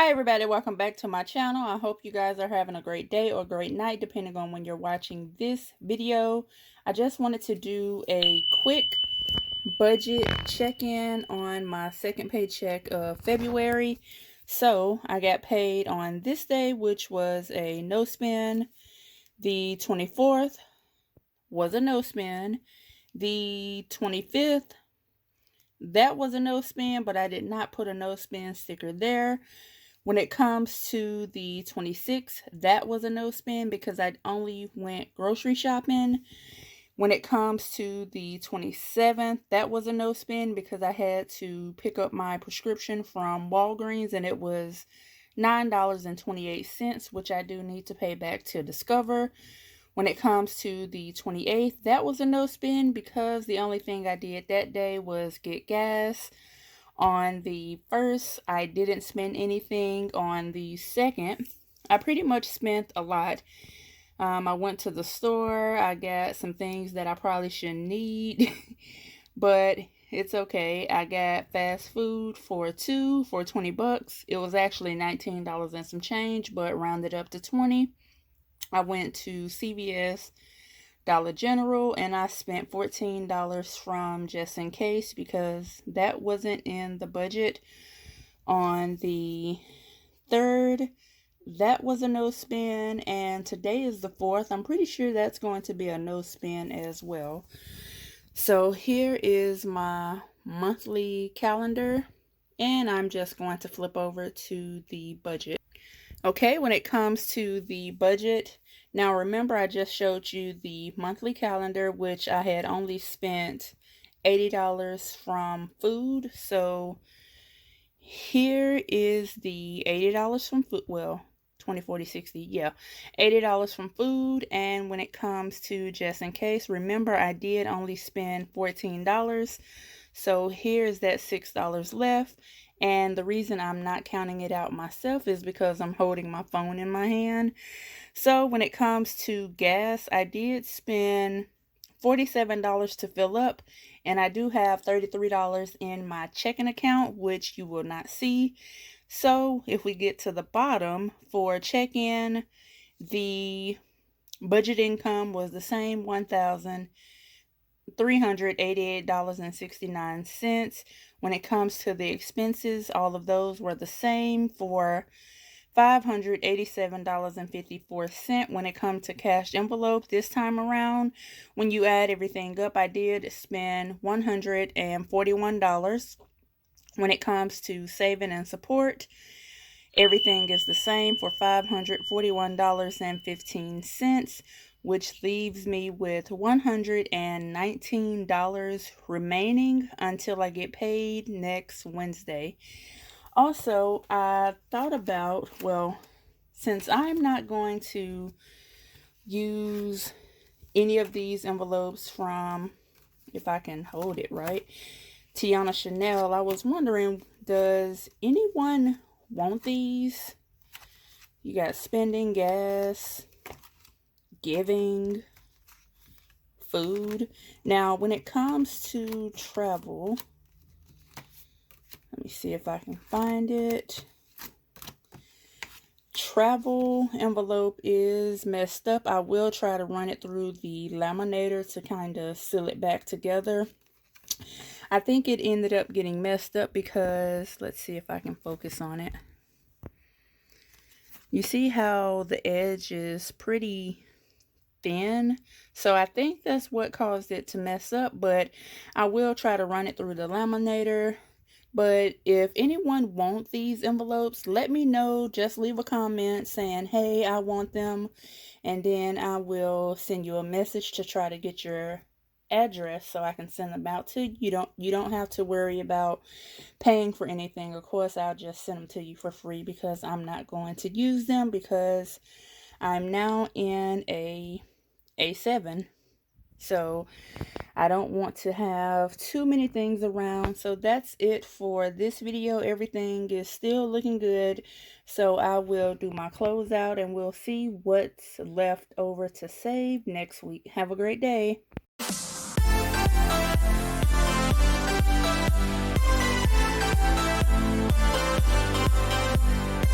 Hi everybody, welcome back to my channel. I hope you guys are having a great day or great night depending on when you're watching this video. I just wanted to do a quick budget check-in on my second paycheck of February. So I got paid on this day, which was a no spend. The 24th was a no spend. The 25th, that was a no spend, but I did not put a no spend sticker there. When it comes to the 26th, that was a no spend because I only went grocery shopping. When it comes to the 27th, that was a no spend because I had to pick up my prescription from Walgreens and it was $9.28, which I do need to pay back to Discover. When it comes to the 28th, that was a no spend because the only thing I did that day was get gas. On the 1st, I didn't spend anything. On the 2nd, I pretty much spent a lot. I went to the store. I got some things that I probably shouldn't need, but it's okay. I got fast food for 20 bucks. It was actually $19 and some change, but rounded up to 20. I went to CVS, Dollar General, and I spent $14 from Just In Case because that wasn't in the budget. On the 3rd, that was a no spend, and today is the 4th. I'm pretty sure that's going to be a no spend as well. So here is my monthly calendar, and I'm just going to flip over to the budget. Okay, when it comes to the budget, now remember I just showed you the monthly calendar, which I had only spent $80 from food. So here is the $80 from food, well, 20, 40, 60, yeah, $80 from food. And when it comes to Just In Case, remember I did only spend $14. So here's that $6 left. And the reason I'm not counting it out myself is because I'm holding my phone in my hand. So when it comes to gas, I did spend $47 to fill up. And I do have $33 in my checking account, which you will not see. So if we get to the bottom for check-in, the budget income was the same, $1,388.69. When it comes to the expenses, all of those were the same for $587.54. When it comes to cash envelope this time around, when you add everything up, I did spend $141. When it comes to saving and support, everything is the same for $541.15, which leaves me with $119 remaining until I get paid next Wednesday. Also, I thought about, well, since I'm not going to use any of these envelopes from, if I can hold it right, Tiana Chanel, I was wondering, does anyone want these? You got spending, gas, giving, food. Now, when it comes to travel, let me see if I can find it. Travel envelope is messed up. I will try to run it through the laminator to kind of seal it back together. I think it ended up getting messed up because, let's see if I can focus on it. You see how the edge is pretty thin? So I think that's what caused it to mess up, but I will try to run it through the laminator. But if anyone wants these envelopes, let me know. Just leave a comment saying, hey, I want them. And then I will send you a message to try to get your address so I can send them out to you. You don't have to worry about paying for anything. Of course, I'll just send them to you for free because I'm not going to use them because I'm now in a A7. So I don't want to have too many things around. So that's it for this video. Everything is still looking good. So I will do my closeout and we'll see what's left over to save next week. Have a great day.